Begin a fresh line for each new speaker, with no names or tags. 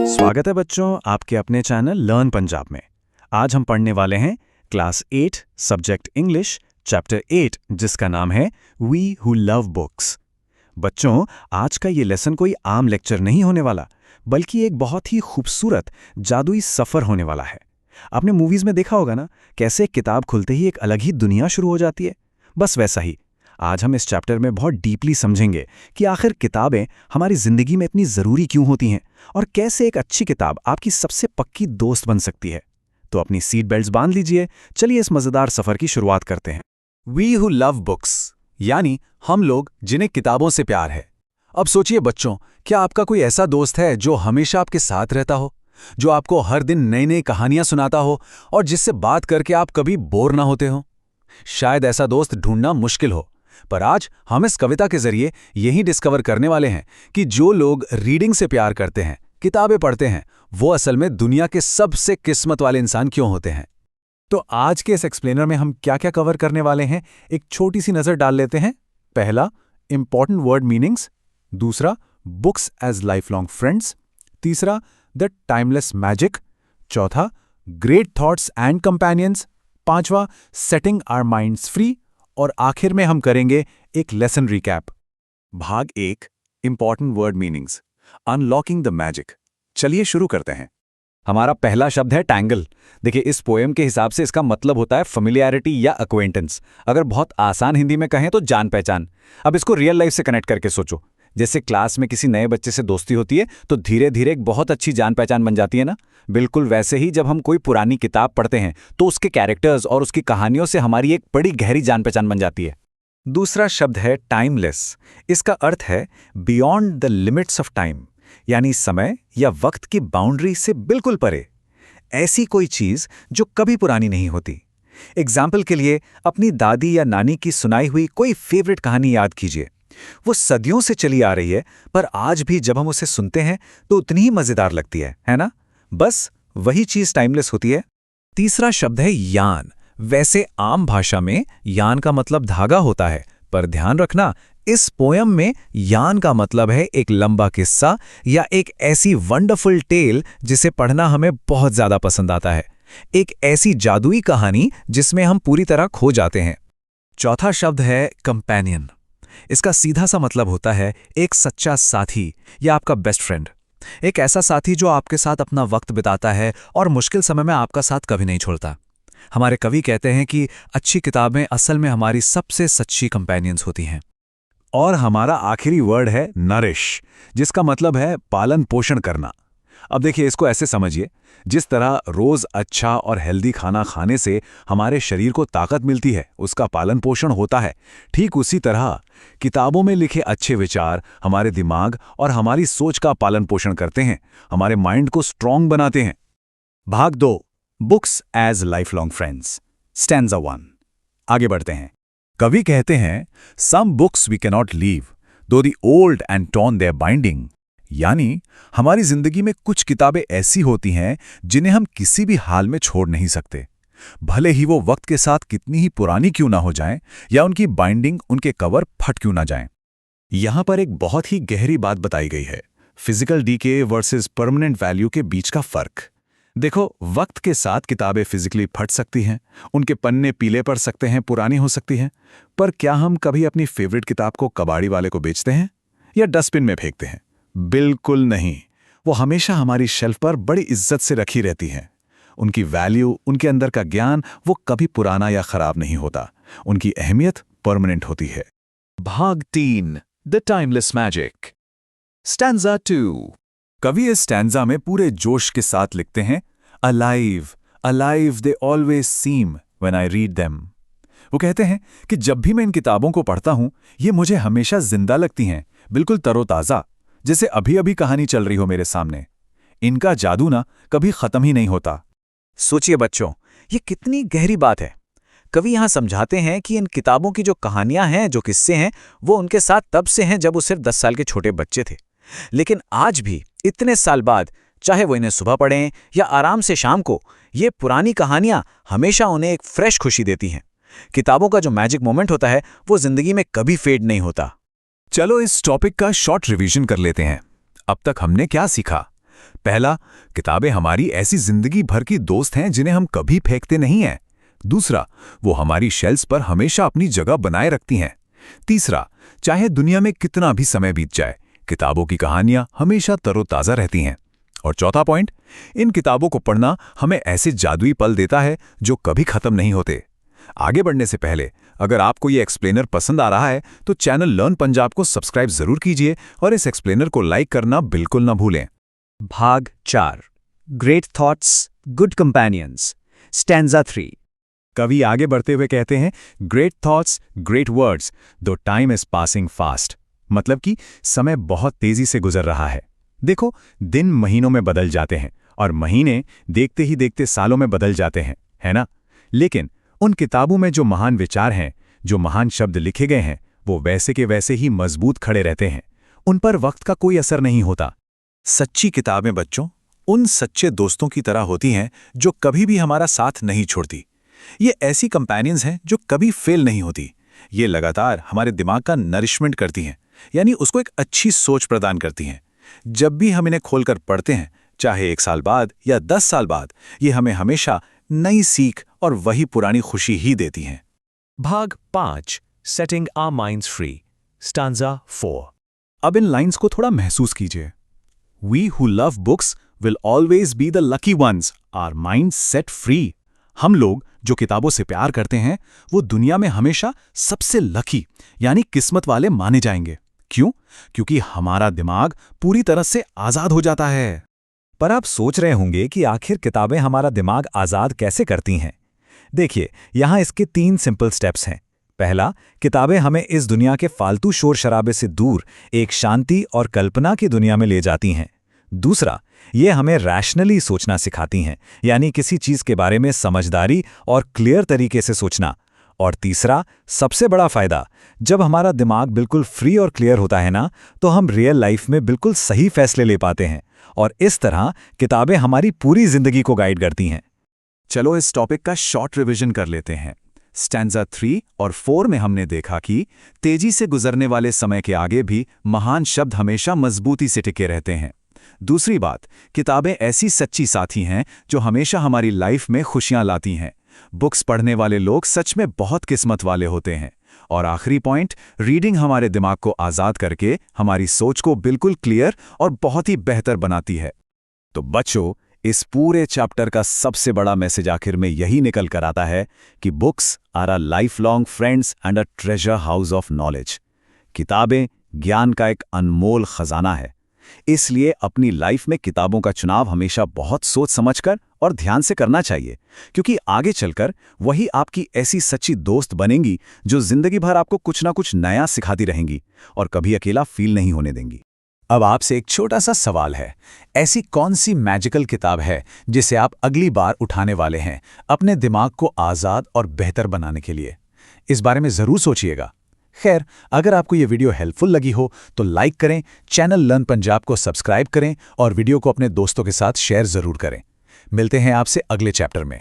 स्वागत है बच्चों आपके अपने चैनल लर्न पंजाब में। आज हम पढ़ने वाले हैं क्लास 8 सब्जेक्ट इंग्लिश चैप्टर 8 जिसका नाम है वी हु लव बुक्स। बच्चों आज का ये लेसन कोई आम लेक्चर नहीं होने वाला बल्कि एक बहुत ही खूबसूरत जादुई सफ़र होने वाला है। आपने मूवीज़ में देखा होगा ना कैसे किताब खुलते ही एक अलग ही दुनिया शुरू हो जाती है। बस वैसा ही आज हम इस चैप्टर में बहुत डीपली समझेंगे कि आखिर किताबें हमारी ज़िंदगी में इतनी ज़रूरी क्यों होती हैं और कैसे एक अच्छी किताब आपकी सबसे पक्की दोस्त बन सकती है। तो अपनी सीट बेल्ट्स बांध लीजिए, चलिए इस मज़ेदार सफ़र की शुरुआत करते हैं।
वी हु लव बुक्स यानी हम लोग जिन्हें किताबों से प्यार है। अब सोचिए बच्चों, क्या आपका कोई ऐसा दोस्त है जो हमेशा आपके साथ रहता हो, जो आपको हर दिन नई नई कहानियां सुनाता हो और जिससे बात करके आप कभी बोर ना होते हो? शायद ऐसा दोस्त ढूंढना मुश्किल हो, पर आज हम इस कविता के जरिए यही डिस्कवर करने वाले हैं कि जो लोग रीडिंग से प्यार करते हैं, किताबें पढ़ते हैं, वो असल में दुनिया के सबसे किस्मत वाले इंसान क्यों होते हैं। तो आज के इस एक्सप्लेनर में हम क्या क्या कवर करने वाले हैं, एक छोटी सी नज़र डाल लेते हैं। पहला, इंपॉर्टेंट वर्ड मीनिंग्स। दूसरा, books as life long friends. तीसरा, द टाइमलेस मैजिक। चौथा, ग्रेट थॉट्स एंड कंपेनियंस। पांचवा, सेटिंग आवर माइंड्स फ्री। और आखिर में हम करेंगे एक लेसन रिकैप। भाग 1, important word meanings, unlocking the magic. चलिए शुरू करते हैं। हमारा पहला शब्द है टैंगल। देखिए, इस पोएम के हिसाब से इसका मतलब होता है फेमिलियरिटी या अक्वेंटेंस। अगर बहुत आसान हिंदी में कहें तो जान पहचान। अब इसको रियल लाइफ से कनेक्ट करके सोचो। जैसे क्लास में किसी नए बच्चे से दोस्ती होती है तो धीरे धीरे एक बहुत अच्छी जान पहचान बन जाती है ना। बिल्कुल वैसे ही जब हम कोई पुरानी किताब पढ़ते हैं तो उसके कैरेक्टर्स और उसकी कहानियों से हमारी एक बड़ी गहरी जान पहचान बन जाती है। दूसरा शब्द है टाइमलेस। इसका अर्थ है beyond the limits of time, यानी समय या वक्त की बाउंड्री से बिल्कुल परे। ऐसी कोई चीज जो कभी पुरानी नहीं होती। एग्जाम्पल के लिए अपनी दादी या नानी की सुनाई हुई कोई फेवरेट कहानी याद कीजिए। वो सदियों से चली आ रही है, पर आज भी जब हम उसे सुनते हैं तो उतनी ही मजेदार लगती है ना? बस वही चीज टाइमलेस होती है। तीसरा शब्द है यान। वैसे आम भाषा में यान का मतलब धागा होता है, पर ध्यान रखना इस पोयम में यान का मतलब है एक लंबा किस्सा या एक ऐसी वंडरफुल टेल जिसे पढ़ना हमें बहुत ज्यादा पसंद आता है। एक ऐसी जादुई कहानी जिसमें हम पूरी तरह खो जाते हैं। चौथा शब्द है कंपेनियन। इसका सीधा सा मतलब होता है एक सच्चा साथी या आपका बेस्ट फ्रेंड। एक ऐसा साथी जो आपके साथ अपना वक्त बिताता है और मुश्किल समय में आपका साथ कभी नहीं छोड़ता। हमारे कवि कहते हैं कि अच्छी किताबें असल में हमारी सबसे सच्ची कंपेनियंस होती हैं। और हमारा आखिरी वर्ड है नरिश, जिसका मतलब है पालन पोषण करना। अब देखिए, इसको ऐसे समझिए, जिस तरह रोज अच्छा और हेल्दी खाना खाने से हमारे शरीर को ताकत मिलती है, उसका पालन पोषण होता है, ठीक उसी तरह किताबों में लिखे अच्छे विचार हमारे दिमाग और हमारी सोच का पालन पोषण करते हैं, हमारे माइंड को स्ट्रांग बनाते हैं। भाग 2, books as life long friends, stanza 1। आगे बढ़ते हैं। कवि कहते हैं, some books we cannot leave though the old and torn their binding. यानी हमारी जिंदगी में कुछ किताबें ऐसी होती हैं जिन्हें हम किसी भी हाल में छोड़ नहीं सकते, भले ही वो वक्त के साथ कितनी ही पुरानी क्यों ना हो जाएं या उनकी बाइंडिंग, उनके कवर फट क्यों ना जाएं। यहां पर एक बहुत ही गहरी बात बताई गई है, physical decay versus permanent value के बीच का फर्क। देखो, वक्त के साथ किताबें फिजिकली फट सकती हैं, उनके पन्ने पीले पड़ सकते हैं, पुरानी हो सकती हैं, पर क्या हम कभी अपनी फेवरेट किताब को कबाड़ी वाले को बेचते हैं या डस्टबिन में फेंकते हैं? बिल्कुल नहीं। वो हमेशा हमारी शेल्फ पर बड़ी इज्जत से रखी रहती हैं। उनकी वैल्यू, उनके अंदर का ज्ञान, वो कभी पुराना या खराब नहीं होता। उनकी अहमियत परमानेंट होती है। भाग 3, द टाइमलेस मैजिक, स्टैंजा 2। कवि इस स्टैंजा में पूरे जोश के साथ लिखते हैं, alive alive they always seem when I read them. वो कहते हैं कि जब भी मैं इन किताबों को पढ़ता हूं, ये मुझे हमेशा जिंदा लगती हैं, बिल्कुल तरोताजा, जैसे अभी अभी कहानी चल रही हो मेरे सामने। इनका जादू ना कभी खत्म ही नहीं होता।
सोचिए बच्चों, ये कितनी गहरी बात है। कवि यहाँ समझाते हैं कि इन किताबों की जो कहानियां हैं, जो किस्से हैं, वो उनके साथ तब से हैं जब वो सिर्फ 10 साल के छोटे बच्चे थे। लेकिन आज भी इतने साल बाद, चाहे वो इन्हें सुबह पढ़ें या आराम से शाम को, ये पुरानी कहानियां हमेशा उन्हें एक फ्रेश खुशी देती हैं। किताबों का जो मैजिक मोमेंट होता है वो जिंदगी में कभी फेड नहीं होता।
चलो इस टॉपिक का शॉर्ट रिवीजन कर लेते हैं। अब तक हमने क्या सीखा? पहला, किताबें हमारी ऐसी जिंदगी भर की दोस्त हैं जिन्हें हम कभी फेंकते नहीं हैं। दूसरा, वो हमारी शेल्फ्स पर हमेशा अपनी जगह बनाए रखती हैं। तीसरा, चाहे दुनिया में कितना भी समय बीत जाए, किताबों की कहानियां हमेशा तरोताजा रहती हैं। और चौथा पॉइंट, इन किताबों को पढ़ना हमें ऐसे जादुई पल देता है जो कभी खत्म नहीं होते। आगे बढ़ने से पहले अगर आपको ये एक्सप्लेनर पसंद आ रहा है तो चैनल लर्न पंजाब को सब्सक्राइब जरूर कीजिए और इस एक्सप्लेनर को लाइक करना बिल्कुल ना भूलें।
भाग 4 great thoughts good companions stanza 3। कवि आगे बढ़ते हुए कहते हैं, ग्रेट थॉट्स ग्रेट वर्ड्स दो टाइम इज पासिंग फास्ट। मतलब कि समय बहुत तेजी से गुजर रहा है। देखो, दिन महीनों में बदल जाते हैं और महीने देखते ही देखते सालों में बदल जाते हैं, है ना? लेकिन उन किताबों में जो महान विचार हैं, जो महान शब्द लिखे गए हैं, वो वैसे के वैसे ही मजबूत खड़े रहते हैं। उन पर वक्त का कोई असर नहीं होता।
सच्ची किताबें बच्चों उन सच्चे दोस्तों की तरह होती हैं जो कभी भी हमारा साथ नहीं छोड़ती। ये ऐसी कंपेनियंस हैं जो कभी फेल नहीं होती। ये लगातार हमारे दिमाग का नरिशमेंट करती हैं, यानी उसको एक अच्छी सोच प्रदान करती हैं। जब भी हम इन्हें खोलकर पढ़ते हैं, चाहे 1 साल बाद या 10 साल बाद, ये हमें हमेशा नई सीख और वही पुरानी खुशी ही देती हैं।
भाग 5 setting our minds free stanza 4।
अब इन लाइंस को थोड़ा महसूस कीजिए। We who love books will always be the lucky ones, our minds set free। हम लोग जो किताबों से प्यार करते हैं वो दुनिया में हमेशा सबसे लकी यानी किस्मत वाले माने जाएंगे। क्यों? क्योंकि हमारा दिमाग पूरी तरह से आजाद हो जाता है।
पर आप सोच रहे होंगे कि आखिर किताबें हमारा दिमाग आजाद कैसे करती हैं? देखिए, यहाँ इसके 3 सिंपल स्टेप्स हैं। पहला, किताबें हमें इस दुनिया के फालतू शोर शराबे से दूर एक शांति और कल्पना की दुनिया में ले जाती हैं। दूसरा, ये हमें रैशनली सोचना सिखाती हैं, यानी किसी चीज़ के बारे में समझदारी और क्लियर तरीके से सोचना। और तीसरा, सबसे बड़ा फ़ायदा, जब हमारा दिमाग बिल्कुल फ्री और क्लियर होता है ना, तो हम रियल लाइफ में बिल्कुल सही फैसले ले पाते हैं। और इस तरह किताबें हमारी पूरी जिंदगी को गाइड करती हैं।
चलो इस टॉपिक का शॉर्ट रिवीजन कर लेते हैं। स्टैंजा 3 और 4 में हमने देखा कि तेजी से गुजरने वाले समय के आगे भी महान शब्द हमेशा मजबूती से टिके रहते हैं। दूसरी बात, किताबें ऐसी सच्ची साथी हैं जो हमेशा हमारी लाइफ में खुशियां लाती हैं। बुक्स पढ़ने वाले लोग सच में बहुत किस्मत वाले होते हैं। और आखिरी पॉइंट, रीडिंग हमारे दिमाग को आज़ाद करके हमारी सोच को बिल्कुल क्लियर और बहुत ही बेहतर बनाती है। तो बच्चों, इस पूरे चैप्टर का सबसे बड़ा मैसेज आखिर में यही निकल कर आता है कि books are a life long friends and a treasure house of knowledge. किताबें ज्ञान का एक अनमोल खजाना है। इसलिए अपनी लाइफ में किताबों का चुनाव हमेशा बहुत सोच समझकर और ध्यान से करना चाहिए, क्योंकि आगे चलकर वही आपकी ऐसी सच्ची दोस्त बनेंगी जो जिंदगी भर आपको कुछ ना कुछ नया सिखाती रहेंगी और कभी अकेला फील नहीं होने देंगी। अब आपसे एक छोटा सा सवाल है, ऐसी कौन सी मैजिकल किताब है जिसे आप अगली बार उठाने वाले हैं अपने दिमाग को आज़ाद और बेहतर बनाने के लिए? इस बारे में ज़रूर सोचिएगा। खैर, अगर आपको ये वीडियो हेल्पफुल लगी हो तो लाइक करें, चैनल लर्न पंजाब को सब्सक्राइब करें और वीडियो को अपने दोस्तों के साथ शेयर ज़रूर करें। मिलते हैं आपसे अगले चैप्टर में।